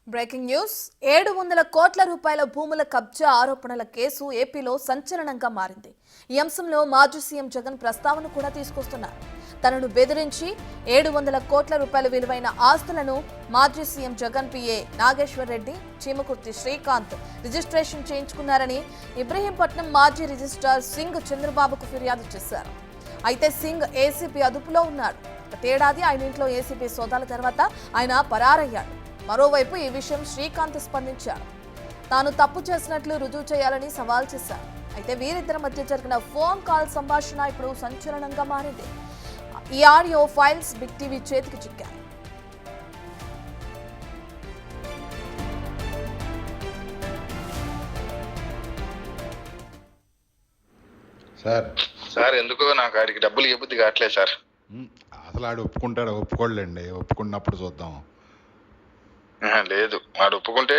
Breaking news 700 కోట్ల రూపాయల భూముల కబ్జా ఆరోపణల కేసు ఏపీలో సంచలనంగా మారింది. ఈ అంశంలో మాజీ సీఎం జగన్ ప్రస్తావన కూడా తీసుకొస్తున్నారు. తనను బెదిరించి 700 కోట్ల రూపాయల విలువైన ఆస్తులను మాజీ CM Jagan PA Nageshwar Reddy, Chimakurthi Srikanth registration చేయించుకున్నారని ఇబ్రహీంపట్నం మాజీ రిజిస్ట్రార్ సింగ్ చంద్రబాబుకు ఫిర్యాదు చేశారు. అయితే సింగ్ ఏసీపీ అదుపులో ఉన్నాడు. గతేడాది ఆయన ఇంట్లో ఏసీపీ సోదాల తర్వాత ఆయన పరారయ్యాడు. మరోవైపు ఈ విషయం శ్రీకాంత్ స్పందించారు. తాను తప్పు చేసినట్లు రుజువు చేయాలని సవాల్ చేశారు. అయితే వీరిద్దరి మధ్య జరిగిన ఫోన్ కాల్ సంభాషణ ఇప్పుడు సంచలనంగా మారింది. ఈ ఆడియో ఫైల్స్ బిగ్ టీవీ చేతికి చిక్కాయి. సార్ ఎందుకో నాకు ఆడికి డబ్బులు ఇవ్వబుద్ధి కావట్లేదు సార్. అసలు ఆడు ఒప్పుకుంటాడు ఒప్పుకోలేండి, ఒప్పుకున్నప్పుడు చూద్దాం. లేదు ఆడు ఒప్పుకుంటే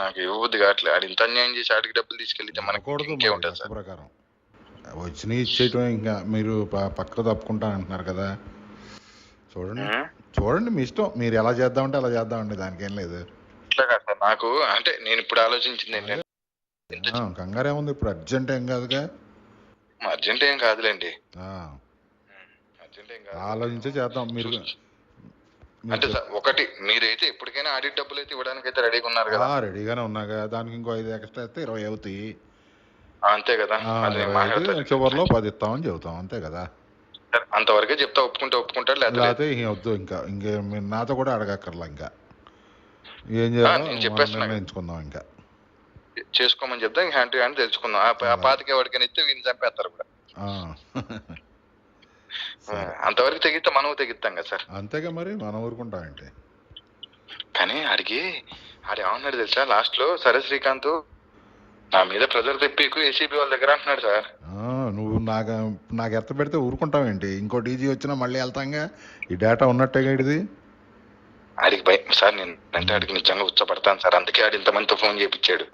నాకు ఇవ్వబుద్ధి కావట్లేదు. ఆడు ఇంత అన్యాయం చేసి ఆడికి డబ్బులు తీసుకెళ్తే మనకి ఇంకే ఉంటుంది సార్. ప్రకారం వచ్చిన ఇచ్చేయటం, ఇంకా మీరు పక్కకు తప్పుకుంటా అంటున్నారు కదా. చూడండి చూడండి మీ ఇష్టం, మీరు ఎలా చేద్దామంటే అలా చేద్దామండి, దానికి ఏం లేదు. ఇట్లా కాదు సార్, నాకు అంటే నేను ఇప్పుడు ఆలోచించింది ఏంటంటే కంగారు ఏముంది, ఇప్పుడు అర్జెంట్ ఏం కాదుగా. అర్జెంట్ ఏం కాదులేండి, ఆలోచించే చేద్దాం. మీరు అంటే ఒకటి మీరైతే ఎప్పటికైనా ఆడిట్ డబ్బులు అయితే ఇవ్వడానికి అయితే రెడీగా ఉన్నారు కదా. రెడీగానే ఉన్నాగా, దానికి ఇంకో 5 ఎక్స్ట్రా అయితే 20 అవుతాయి. అంతే కదా, చివరిలో 10 ఇస్తామని చెబుతాం, అంతే కదా. అంతవరకే చెప్తా, ఒప్పుకుంటాడు లేకపోతే వద్దు. ఇంకే మీరు నాతో కూడా అడగక్కర్లా, ఇంకా ఏం చేయాలో నిర్ణయించుకుందాం. ఇంకా చేసుకోమని చెప్తా, ఇంకా హ్యాండ్ హ్యాండ్ తెలుసుకుందాం. ఆ పాతికే వాడికని ఇస్తే వీళ్ళు చంపేస్తారు కూడా. అంతవరకు తెగిస్తే మనం తెగిస్తాం కదా సార్. అంతేగా, మరి మనం ఊరుకుంటామంటే. కానీ ఆడికి ఏమన్నాడు తెలుసా లాస్ట్ లో, సరే శ్రీకాంత్ నా మీద ప్రెజర్ తెప్పికు ఏసీబీ వాళ్ళ దగ్గర అంటున్నాడు సార్. నువ్వు నాకు ఎత్త పెడితే ఊరుకుంటావేంటి? ఇంకో డీజీ వచ్చినా మళ్ళీ వెళ్తాంగా, ఈ డేటా ఉన్నట్టేగా ఇది. ఆడికి భయం సార్, నేను అంటే ఆడికి నిజంగా ఉచ్చపడతాను సార్, అందుకే ఆడి ఇంతమందితో ఫోన్ చేయించాడు.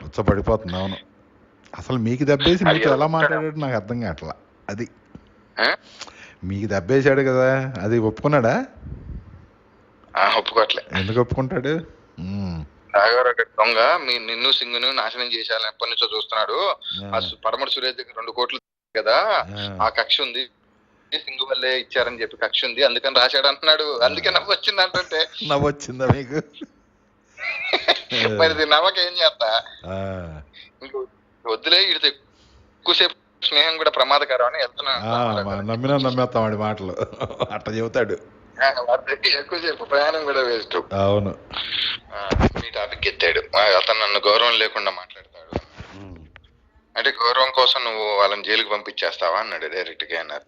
ఉచ్చపడిపోతుంది. అవును, అసలు మీకు దెబ్బేసి మీతో ఎలా మాట్లాడాడు నాకు అర్థం కావట్లా. అది మీకు దెబ్బేసాడు కదా, అది ఒప్పుకున్నాడా? ఒప్పుకోవట్లే. ఎందుకు ఒప్పుకుంటాడు? దొంగ నిన్ను సింగును నాశనం చేసేయాలని ఎప్పటి నుంచో చూస్తున్నాడు. పడమటి సురేష్ దగ్గర 2 కోట్లు కదా, ఆ కక్ష ఉంది, సింగు వల్లే ఇచ్చారని చెప్పి కక్ష ఉంది, అందుకని రాశాడు అంటున్నాడు. అందుకే నవ్వు వచ్చింది అంటుంటే. నవ్వు వచ్చిందా మీకు? మరి నవ్వకేం చేస్తా, ఇంకో వద్దులే, ఇడితే ఎక్కువసేపు స్నేహం కూడా ప్రమాదకరం అని వెళ్తున్నాను. నమ్మేస్తాం వాడి మాటలు, అట్లా చెబుతాడు. ఎక్కువసేపు ప్రయాణం కూడా వేస్ట్. అవును, మీ టాపిక్ ఎత్తాడు. అతను నన్ను గౌరవం లేకుండా మాట్లాడతాడు అంటే, గౌరవం కోసం నువ్వు వాళ్ళని జైలుకి పంపించేస్తావా అన్నాడు డైరెక్ట్ గా. అన్నారు,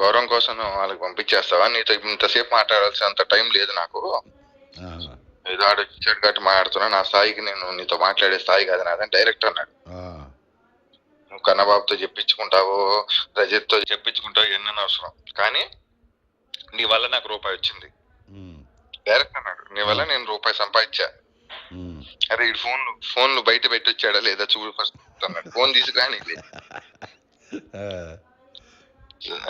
గౌరవం కోసం నువ్వు వాళ్ళకి పంపించేస్తావా, నీతో ఇంతసేపు మాట్లాడాల్సినంత టైం లేదు నాకు, ఏదో ఆడు ఇచ్చాడు కాబట్టి మాట్లాడుతున్నా, నా స్థాయికి నేను నీతో మాట్లాడే స్థాయి కాదు నాదని డైరెక్ట్ అన్నాడు. నువ్వు కన్నబాబుతో చెప్పించుకుంటావు, రజిత్ తో చెప్పించుకుంటావు, ఎన్నో అవసరం, కానీ నీ వల్ల నాకు రూపాయి వచ్చింది డైరెక్ట్ అన్నాడు. నీ వల్ల నేను రూపాయి సంపాదించా. అరే ఈ ఫోన్లు బయట పెట్టి వచ్చాడా లేదా చూడు ఫస్ట్ అన్నాడు. ఫోన్ తీసుకుని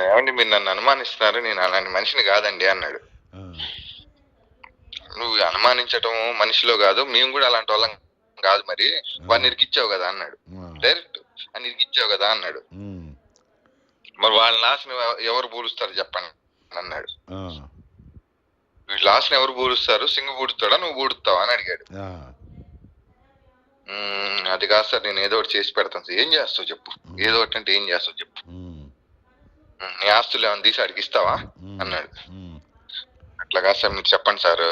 ఏమండి మీరు నన్ను అనుమానిస్తున్నారు, నేను అలాంటి మనిషిని కాదండి అన్నాడు. నువ్వు అనుమానించటం మనిషిలో కాదు, మేము కూడా అలాంటి వాళ్ళం కాదు, మరి వాడిని ఇరికిచ్చావు కదా అన్నాడు. డైరెక్ట్ అని ఇరికిచ్చావు కదా అన్నాడు. మరి వాళ్ళ నాశనం ఎవరు పూలుస్తారు చెప్పండి అన్నాడు. వీళ్ళ లాస్ని ఎవరు పూడుస్తారు, సింగు పూడుతాడా నువ్వు పూడుతావా అని అడిగాడు. అది కాదు సార్, నేను ఏదో ఒకటి చేసి పెడతాను సార్. ఏం చేస్తావు చెప్పు, ఏదో ఒకటి అంటే ఏం చేస్తావు చెప్పు, నీ ఆస్తులు ఏమైనా తీసి అడిగిస్తావా అన్నాడు. అట్లా కాదు సార్, మీరు చెప్పండి సార్,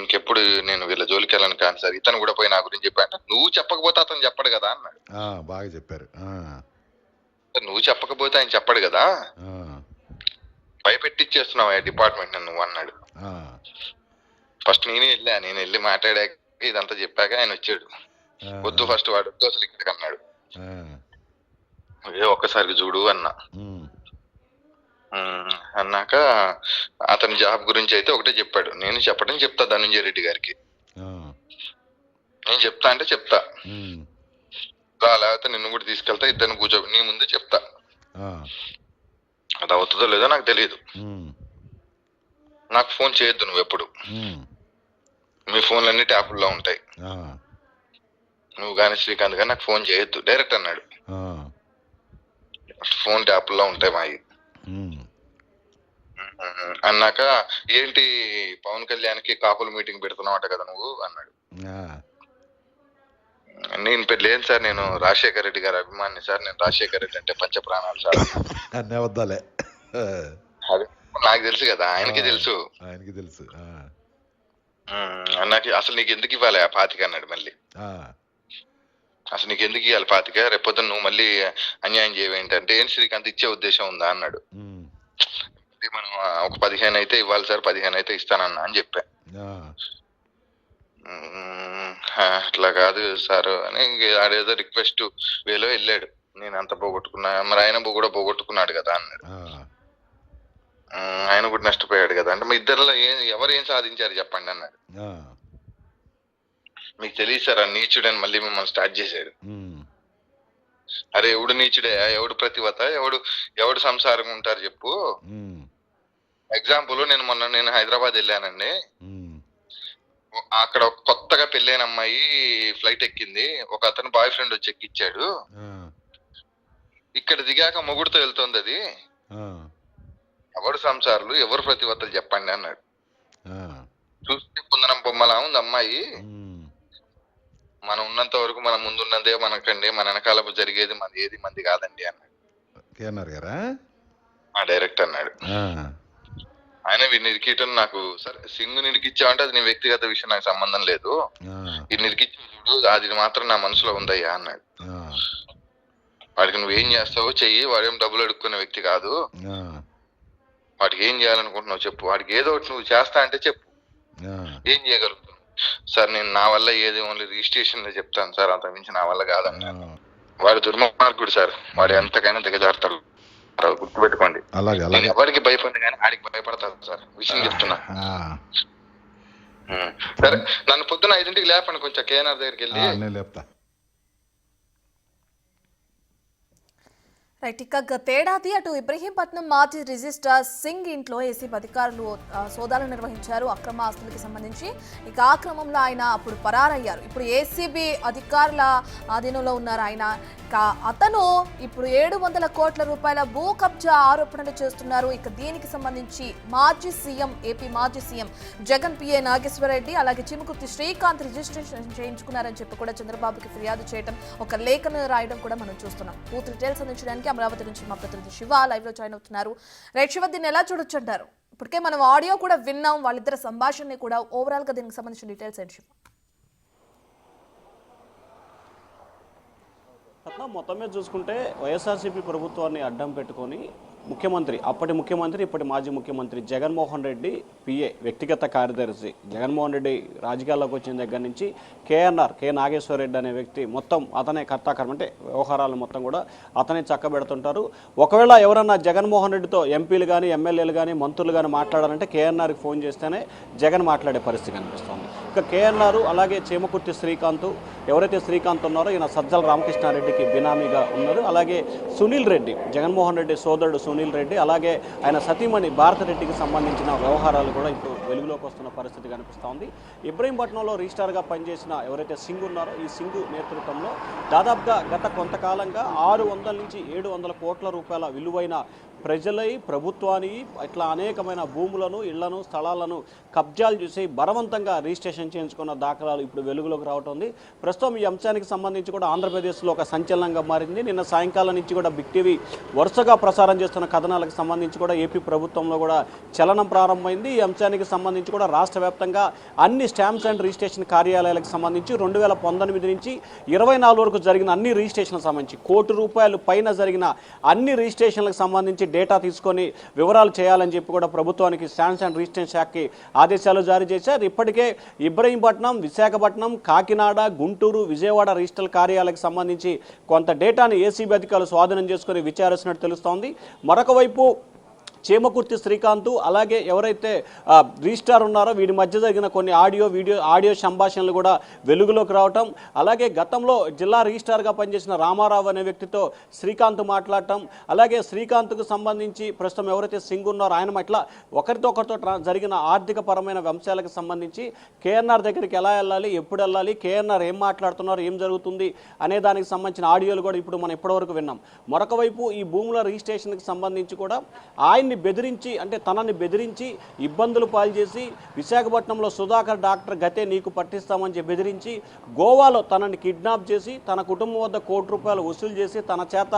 ఇంకెప్పుడు నేను వీళ్ళ జోలికి వెళ్ళను కాదు సార్, ఇతను కూడా పోయి నా గురించి చెప్పాడు. నువ్వు చెప్పకపోతే అతను చెప్పడు కదా అన్నాడు. బాగా చెప్పారు. నువ్వు చెప్పకపోతే ఆయన చెప్పడు కదా, భయపెట్టిచ్చేస్తున్నావు డిపార్ట్మెంట్ నువ్వు అన్నాడు. ఫస్ట్ నేను వెళ్ళి మాట్లాడాక ఇదంతా చెప్పాక ఆయన వచ్చాడు. వద్దు ఫస్ట్ వాడు వద్దు అసలు ఇక్కడికి అన్నాడు. ఒక్కసారికి చూడు అన్నా. అన్నాక అతని జాబ్ గురించి అయితే ఒకటే చెప్పాడు. నేను చెప్తా ధనంజయ రెడ్డి గారికి, నేను చెప్తా అంటే చెప్తా, లేకపోతే నిన్ను కూడా తీసుకెళ్తా, ఇద్దరిని కూర్చో నీ ముందే చెప్తా. అది అవుతుందో లేదో నాకు తెలియదు. నాకు ఫోన్ చేయొద్దు నువ్వు ఎప్పుడు, మీ ఫోన్లన్నీ ట్యాపుల్లో ఉంటాయి, నువ్వు కానీ శ్రీకాంత్ కానీ నాకు ఫోన్ చేయొద్దు డైరెక్ట్ అన్నాడు. ఫోన్ ట్యాపుల్లో ఉంటాయి మావి అన్నాక, ఏంటి పవన్ కళ్యాణ్కి కాపుల మీటింగ్ పెడుతున్నావు కదా నువ్వు అన్నాడు. నేను లేదు సార్, నేను రాజశేఖర రెడ్డి గారి అభిమాని సార్, నేను రాజశేఖర రెడ్డి అంటే పంచ ప్రాణాలు సార్ అన్నీ. అది నాకు తెలుసు కదా, ఆయనకి తెలుసు. అన్నాకి అసలు నీకు ఎందుకు ఇవ్వాలి ఆ 25 అన్నాడు. మళ్ళీ అసలు నీకు ఎందుకు ఇవ్వాలి 25, రేపొద్దున నువ్వు మళ్ళీ అన్యాయం చేయవేంటంటే, ఏం శ్రీకాంత్ ఇచ్చే ఉద్దేశం ఉందా అన్నాడు. మనం ఒక 15 అయితే ఇవ్వాలి సార్, 15 అయితే ఇస్తానన్నా అని చెప్పా. అట్లా కాదు సార్ అని ఆడేదో రిక్వెస్ట్ వేలో వెళ్ళాడు. నేను అంత పోగొట్టుకున్నా, మరి ఆయన కూడా పోగొట్టుకున్నాడు కదా అన్నాడు. ఆయన కూడా నష్టపోయాడు కదా అంటే, మీ ఇద్దరిలో ఎవరు ఏం సాధించారు చెప్పండి అన్నాడు. మీకు తెలియదు సార్ ఆ నీచుడని మళ్ళీ మిమ్మల్ని స్టార్ట్ చేశాడు. అరే ఎవడు నీచుడే, ఎవడు ప్రతివత, ఎవడు సంసారంగా ఉంటారు చెప్పు. ఎగ్జాంపుల్, నేను హైదరాబాద్ వెళ్ళానండి. అక్కడ కొత్తగా పెళ్ళైన అమ్మాయి ఫ్లైట్ ఎక్కింది, ఒక అతను బాయ్ ఫ్రెండ్ వచ్చి ఎక్కిచ్చాడు. ఇక్కడ దిగాక మొగుడుతో వెళ్తుంది అది. ఎవరు సంసారులు, ఎవరు ప్రతివత్తలు చెప్పండి అన్నాడు. చూస్తే కుందనం బొమ్మలా ఉంది అమ్మాయి. మనం ఉన్నంత వరకు మనం ముందున్నదే మనకండి, మన వెనకాల జరిగేది మన ఏది మంది కాదండి అన్నాడు. డైరెక్ట్ అన్నాడు. ఆయన వీడిని ఇరికియటం నాకు, సరే సింగు నిరికిచ్చావంటే అది నీ వ్యక్తిగత విషయం, నాకు సంబంధం లేదు. ఇది నిరికిచ్చి చూడు, అది మాత్రం నా మనసులో ఉందయ్యా అన్నాడు. వాడికి నువ్వేం చేస్తావో చెయ్యి, వాడేం డబ్బులు అడుక్కునే వ్యక్తి కాదు. వాడికి ఏం చేయాలనుకుంటున్నావు చెప్పు, వాడికి ఏదో ఒకటి నువ్వు చేస్తా అంటే చెప్పు, ఏం చేయగలుగుతావు సార్. నేను నా వల్ల ఏది ఓన్లీ రిజిస్ట్రేషన్ లో చెప్తాను సార్, అంత మించి నా వల్ల కాదన్నాను. వాడు దుర్మార్గుడు సార్, వాడు ఎంతకైనా దిగజారుతాడు, గుర్తుపెట్టుకోండి. ఎవరికి భయపడి కానీ ఆడికి భయపడతారు సార్, విషయం చెప్తున్నా. సరే నన్ను పొద్దున 5ంటికి లేపండి కొంచెం కేఎన్ఆర్ దగ్గరికి వెళ్ళి. రైట్, ఇక గతేడాది అటు ఇబ్రహీంపట్నం మాజీ రిజిస్ట్రార్ సింగ్ ఇంట్లో ఏసీబీ అధికారులు సోదాలు నిర్వహించారు అక్రమ ఆస్తులకి సంబంధించి. ఇక ఆ క్రమంలో ఆయన అప్పుడు పరారయ్యారు. ఇప్పుడు ఏసీబీ అధికారుల ఆధీనంలో ఉన్నారు ఆయన. అతను ఇప్పుడు 700 కోట్ల రూపాయల భూ కబ్జా ఆరోపణలు చేస్తున్నారు. ఇక దీనికి సంబంధించి ఏపీ మాజీ సీఎం జగన్ పిఏ నాగేశ్వరరెడ్డి అలాగే చిముకుర్తి శ్రీకాంత్ రిజిస్ట్రేషన్ చేయించుకున్నారని చెప్పి కూడా చంద్రబాబుకి ఫిర్యాదు చేయడం, ఒక లేఖను రాయడం కూడా మనం చూస్తున్నాం. పూర్తి డీటెయిల్స్ అందించడానికి అమరావతి నుంచి మా ప్రతినిధి శివ లైవ్ లో జాయిన్ అవుతున్నారు. రైట్ శివ, దీన్ని ఎలా చూడొచ్చు అంటారు? ఇప్పటికే మనం ఆడియో కూడా విన్నాం, వాళ్ళిద్దరు సంభాషణని కూడా. ఓవరాల్ గా దీనికి సంబంధించిన డీటెయిల్స్ ఏంటి శివ? మొత్తం మీద చూసుకుంటే వైఎస్ఆర్సీపీ ప్రభుత్వాన్ని అడ్డం పెట్టుకొని అప్పటి ముఖ్యమంత్రి ఇప్పటి మాజీ ముఖ్యమంత్రి జగన్మోహన్ రెడ్డి పిఏ వ్యక్తిగత కార్యదర్శి, జగన్మోహన్ రెడ్డి రాజకీయాల్లోకి వచ్చిన దగ్గర నుంచి కే నాగేశ్వరరెడ్డి అనే వ్యక్తి మొత్తం అతనే కర్తాకర్మ, అంటే వ్యవహారాలు మొత్తం కూడా అతనే చక్కబెడుతుంటారు. ఒకవేళ ఎవరన్నా జగన్మోహన్ రెడ్డితో ఎంపీలు కానీ ఎమ్మెల్యేలు కానీ మంత్రులు కానీ మాట్లాడాలంటే కేఎన్ఆర్కి ఫోన్ చేస్తేనే జగన్ మాట్లాడే పరిస్థితి కనిపిస్తుంది. ఇక కేఎన్ఆర్ అలాగే చేమకుర్తి శ్రీకాంత్, ఎవరైతే శ్రీకాంత్ ఉన్నారో ఈయన సజ్జల రామకృష్ణారెడ్డికి బినామీగా ఉన్నారు. అలాగే సునీల్ రెడ్డి, జగన్మోహన్ రెడ్డి సోదరుడు సునీల్ రెడ్డి, అలాగే ఆయన సతీమణి భారతరెడ్డికి సంబంధించిన వ్యవహారాలు కూడా ఇప్పుడు వెలుగులోకి వస్తున్న పరిస్థితి కనిపిస్తూ ఉంది. ఇబ్రహీంపట్నంలో రిజిస్ట్రార్గా పనిచేసిన ఎవరైతే సింగ్ ఉన్నారో ఈ సింగ్ నేతృత్వంలో దాదాపుగా గత కొంతకాలంగా 600 నుంచి 700 కోట్ల రూపాయల విలువైన ప్రజలై ప్రభుత్వాన్ని ఇట్లా అనేకమైన భూములను, ఇళ్లను, స్థలాలను కబ్జాలు చేసి బలవంతంగా రిజిస్ట్రేషన్ చేయించుకున్న దాఖలాలు ఇప్పుడు వెలుగులోకి రావటం. ప్రస్తుతం ఈ అంశానికి సంబంధించి కూడా ఆంధ్రప్రదేశ్లో ఒక సంచలనంగా మారింది. నిన్న సాయంకాలం నుంచి కూడా బిగ్ టీవీ వరుసగా ప్రసారం చేస్తున్న కథనాలకు సంబంధించి కూడా ఏపీ ప్రభుత్వంలో కూడా చలనం ప్రారంభమైంది. ఈ అంశానికి సంబంధించి కూడా రాష్ట్ర వ్యాప్తంగా అన్ని స్టాంప్స్ అండ్ రిజిస్ట్రేషన్ కార్యాలయాలకు సంబంధించి 2019 నుంచి 24 వరకు జరిగిన అన్ని రిజిస్ట్రేషన్లకు సంబంధించి ₹1 పైన జరిగిన అన్ని రిజిస్ట్రేషన్లకు సంబంధించి డేటా తీసుకొని వివరాలు చేయాలని చెప్పి కూడా ప్రభుత్వానికి స్టాంప్స్ అండ్ రిజిస్ట్రేషన్ శాఖకి ఆదేశాలు జారీ చేశారు. ఇప్పటికే ఇబ్రహీంపట్నం, విశాఖపట్నం, కాకినాడ, గుంటూరు, విజయవాడ రిజిస్టర్ కార్యాలయాలకు సంబంధించి కొంత డేటాను ఏసీబీ అధికారులు స్వాధీనం చేసుకుని విచారిస్తున్నట్టు తెలుస్తోంది. మరొక వైపు చేమకుర్తి శ్రీకాంత్ అలాగే ఎవరైతే రిజిస్ట్రార్ ఉన్నారో వీడి మధ్య జరిగిన కొన్ని ఆడియో సంభాషణలు కూడా వెలుగులోకి రావటం, అలాగే గతంలో జిల్లా రిజిస్ట్రార్గా పనిచేసిన రామారావు అనే వ్యక్తితో శ్రీకాంత్ మాట్లాడటం, అలాగే శ్రీకాంత్కు సంబంధించి ప్రస్తుతం ఎవరైతే సింగ్ ఉన్నారో ఆయన ఇట్లా ఒకరితో జరిగిన ఆర్థిక పరమైన అంశాలకు సంబంధించి కేఎన్ఆర్ దగ్గరికి ఎలా వెళ్ళాలి, ఎప్పుడు వెళ్ళాలి, కేఎన్ఆర్ ఏం మాట్లాడుతున్నారు, ఏం జరుగుతుంది అనే దానికి సంబంధించిన ఆడియోలు కూడా ఇప్పుడు మనం ఇప్పటివరకు విన్నాం. మరొక వైపు ఈ భూముల రిజిస్ట్రేషన్కి సంబంధించి కూడా ఆయన్ని బెదిరించి అంటే తనని బెదిరించి ఇబ్బందులు పాలు చేసి విశాఖపట్నంలో సుధాకర్ డాక్టర్ గతే నీకు పట్టిస్తామని చెప్పి బెదిరించి గోవాలో తనని కిడ్నాప్ చేసి తన కుటుంబం వద్ద ₹1,00,00,000 వసూలు చేసి తన చేత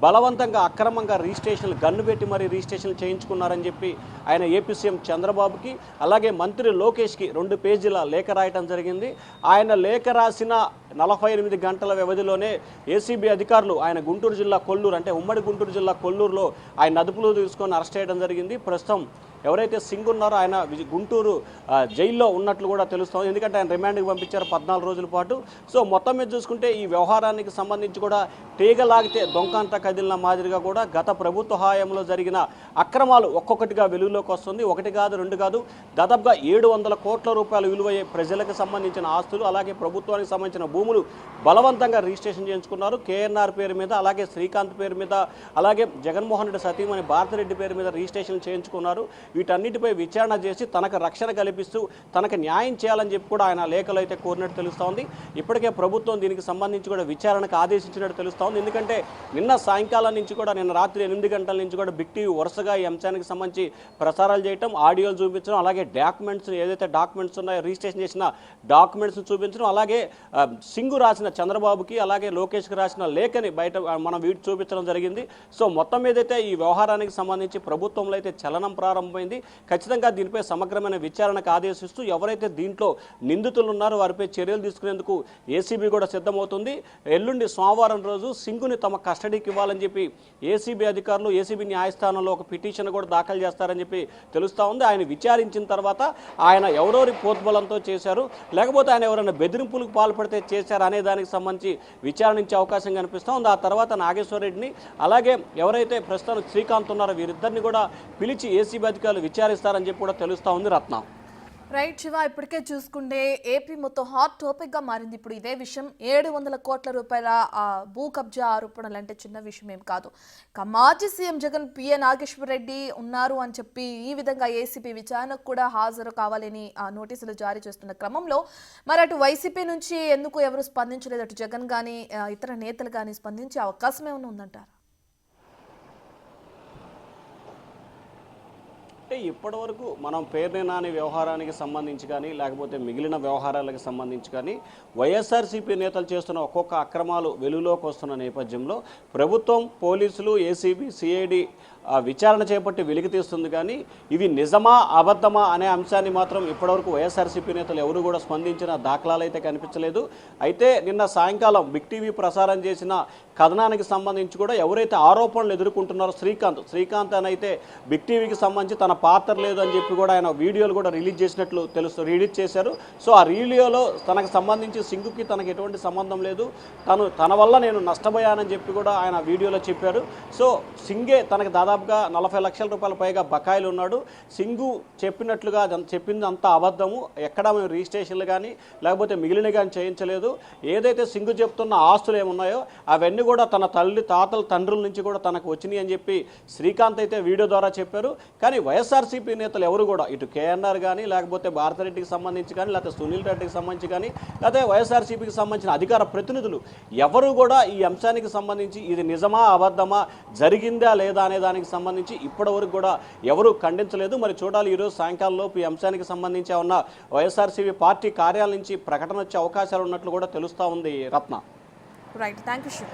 బలవంతంగా అక్రమంగా రిజిస్ట్రేషన్లు గన్ను పెట్టి మరీ రిజిస్ట్రేషన్లు చేయించుకున్నారని చెప్పి ఆయన ఏపీ సీఎం చంద్రబాబుకి అలాగే మంత్రి లోకేష్కి 2 పేజీల లేఖ రాయటం జరిగింది. ఆయన లేఖ రాసిన 48 గంటల వ్యవధిలోనే ఏసీబీ అధికారులు ఆయన గుంటూరు జిల్లా కొల్లూరు అంటే ఉమ్మడి గుంటూరు జిల్లా కొల్లూరులో ఆయన అదుపులో తీసుకొని అరెస్ట్ చేయడం జరిగింది. ప్రస్తుతం ఎవరైతే సింగ్ ఉన్నారో ఆయన గుంటూరు జైల్లో ఉన్నట్లు కూడా తెలుస్తుంది. ఎందుకంటే ఆయన రిమాండ్కి పంపించారు 14 రోజుల పాటు. సో మొత్తం మీద చూసుకుంటే ఈ వ్యవహారానికి సంబంధించి కూడా తీగలాగితే దొంకంతా కదిలిన మాదిరిగా కూడా గత ప్రభుత్వ హయాంలో జరిగిన అక్రమాలు ఒక్కొక్కటిగా వెలుగులోకి వస్తుంది. 1 కాదు 2 కాదు దాదాపుగా ₹700 కోట్ల విలువయ్యే ప్రజలకు సంబంధించిన ఆస్తులు అలాగే ప్రభుత్వానికి సంబంధించిన భూములు బలవంతంగా రిజిస్ట్రేషన్ చేయించుకున్నారు. కేఎన్ఆర్ పేరు మీద అలాగే శ్రీకాంత్ పేరు మీద అలాగే జగన్మోహన్ రెడ్డి సతీమణి భారతిరెడ్డి పేరు మీద రిజిస్ట్రేషన్ చేయించుకున్నారు. వీటన్నిటిపై విచారణ చేసి తనకు రక్షణ కల్పిస్తూ తనకు న్యాయం చేయాలని చెప్పి కూడా ఆయన లేఖలో అయితే కోరినట్టు తెలుస్తోంది. ఇప్పటికే ప్రభుత్వం దీనికి సంబంధించి కూడా విచారణకు ఆదేశించినట్టు తెలుస్తోంది. ఎందుకంటే నిన్న సాయంకాలం నుంచి కూడా నిన్న రాత్రి 8 గంటల నుంచి కూడా బిగ్ టీవీ వరుసగా ఈ అంశానికి సంబంధించి ప్రసారాలు చేయటం, ఆడియోలు చూపించడం, అలాగే డాక్యుమెంట్స్ ఏదైతే డాక్యుమెంట్స్ ఉన్నాయో రిజిస్ట్రేషన్ చేసిన డాక్యుమెంట్స్ చూపించడం, అలాగే సింగ్ రాసిన చంద్రబాబుకి అలాగే లోకేష్కి రాసిన లేఖని బయట మనం వీటి చూపించడం జరిగింది. సో మొత్తం ఏదైతే ఈ వ్యవహారానికి సంబంధించి ప్రభుత్వంలో అయితే చలనం ప్రారంభమైంది. ఖచ్చితంగా దీనిపై సమగ్రమైన విచారణకు ఆదేశిస్తూ ఎవరైతే దీంట్లో నిందితులు ఉన్నారో వారిపై చర్యలు తీసుకునేందుకు ఏసీబీ కూడా సిద్ధమవుతుంది. ఎల్లుండి సోమవారం రోజు సింగుని తమ కస్టడీకి ఇవ్వాలని చెప్పి ఏసీబీ అధికారులు ఏసీబీ న్యాయస్థానంలో ఒక పిటిషన్ కూడా దాఖలు చేస్తారని చెప్పి తెలుస్తూ ఉంది. ఆయన విచారించిన తర్వాత ఆయన ఎవరెవరి పోత్బలంతో చేశారు లేకపోతే ఆయన ఎవరైనా బెదిరింపులకు పాల్పడితే చేశారు అనే దానికి సంబంధించి విచారించే అవకాశం కనిపిస్తూ ఉంది. ఆ తర్వాత నాగేశ్వర రెడ్డిని అలాగే ఎవరైతే ప్రస్తుతం శ్రీకాంత్ ఉన్నారో వీరిద్దరిని కూడా పిలిచి ఏసీబీ అధికారులు విచారిస్తారని చెప్పి కూడా తెలుస్తూ ఉంది. రత్న రైట్ శివ, ఇప్పటికే చూసుకుంటే ఏపీ మొత్తం హాట్ టాపిక్ గా మారింది. ఇప్పుడు ఇదే విషయం ₹700 కోట్ల భూ కబ్జా ఆరోపణలు అంటే చిన్న విషయం ఏం కాదు. మాజీ సీఎం జగన్ పిఏ నాగేశ్వర రెడ్డి ఉన్నారు అని చెప్పి ఈ విధంగా ఏసీబీ విచారణకు కూడా హాజరు కావాలని నోటీసులు జారీ చేస్తున్న క్రమంలో మరి అటు వైసీపీ నుంచి ఎందుకు ఎవరు స్పందించలేదు, అటు జగన్ కానీ ఇతర నేతలు కానీ స్పందించే అవకాశం ఏమైనా ఉందంటారు? అంటే ఇప్పటి వరకు మనం పేర్ని నాని వ్యవహారానికి సంబంధించి కానీ లేకపోతే మిగిలిన వ్యవహారాలకు సంబంధించి కానీ వైఎస్ఆర్సీపీ నేతలు చేస్తున్న ఒక్కొక్క అక్రమాలు వెలుగులోకి వస్తున్న నేపథ్యంలో ప్రభుత్వం, పోలీసులు, ఏసీబీ, సిఐడి విచారణ చేపట్టి వెలికి తీస్తుంది. కానీ ఇవి నిజమా అబద్ధమా అనే అంశాన్ని మాత్రం ఇప్పటివరకు వైఎస్ఆర్సీపీ నేతలు ఎవరు కూడా స్పందించిన దాఖలాలు అయితే కనిపించలేదు. అయితే నిన్న సాయంకాలం బిగ్ టీవీ ప్రసారం చేసిన కథనానికి సంబంధించి కూడా ఎవరైతే ఆరోపణలు ఎదుర్కొంటున్నారో శ్రీకాంత్ అని అయితే బిగ్ టీవీకి సంబంధించి తన పాత్ర లేదు అని చెప్పి కూడా ఆయన వీడియోలు కూడా రిలీజ్ చేసినట్లు రిలీజ్ చేశారు. సో ఆ వీడియోలో తనకు సంబంధించి సింగుకి తనకు ఎటువంటి సంబంధం లేదు, తన వల్ల నేను నష్టపోయానని చెప్పి కూడా ఆయన వీడియోలో చెప్పారు. సో సింగే తనకు దాదాపుగా ₹40 లక్షల పైగా బకాయిలు ఉన్నాడు. సింగు చెప్పినట్లుగా చెప్పింది అంతా అబద్ధము, ఎక్కడా మేము రిజిస్ట్రేషన్లు కానీ లేకపోతే మిగిలిన కానీ చేయించలేదు. ఏదైతే సింగు చెప్తున్న ఆస్తులు ఏమున్నాయో అవన్నీ కూడా తన తాతల తండ్రుల నుంచి కూడా తనకు వచ్చినాయి అని చెప్పి శ్రీకాంత్ అయితే వీడియో ద్వారా చెప్పారు. కానీ వైఎస్ఆర్సీపీ నేతలు ఎవరు కూడా ఇటు కేఎన్ఆర్ కానీ లేకపోతే భారతిరెడ్డికి సంబంధించి కానీ లేకపోతే సునీల్ రెడ్డికి సంబంధించి కానీ లేకపోతే వైఎస్ఆర్సీపీకి సంబంధించిన అధికార ప్రతినిధులు ఎవరు కూడా ఈ అంశానికి సంబంధించి ఇది నిజమా అబద్ధమా, జరిగిందా లేదా అనే దానికి సంబంధించి ఇప్పటివరకు కూడా ఎవరు ఖండించలేదు. మరి చూడాలి ఈరోజు సాయంకాలంలోపు ఈ అంశానికి సంబంధించి ఉన్న వైఎస్ఆర్సీపీ పార్టీ కార్యాలయం నుంచి ప్రకటన వచ్చే అవకాశాలు ఉన్నట్లు కూడా తెలుస్తూ ఉంది. రత్న రైట్, థ్యాంక్ యూ.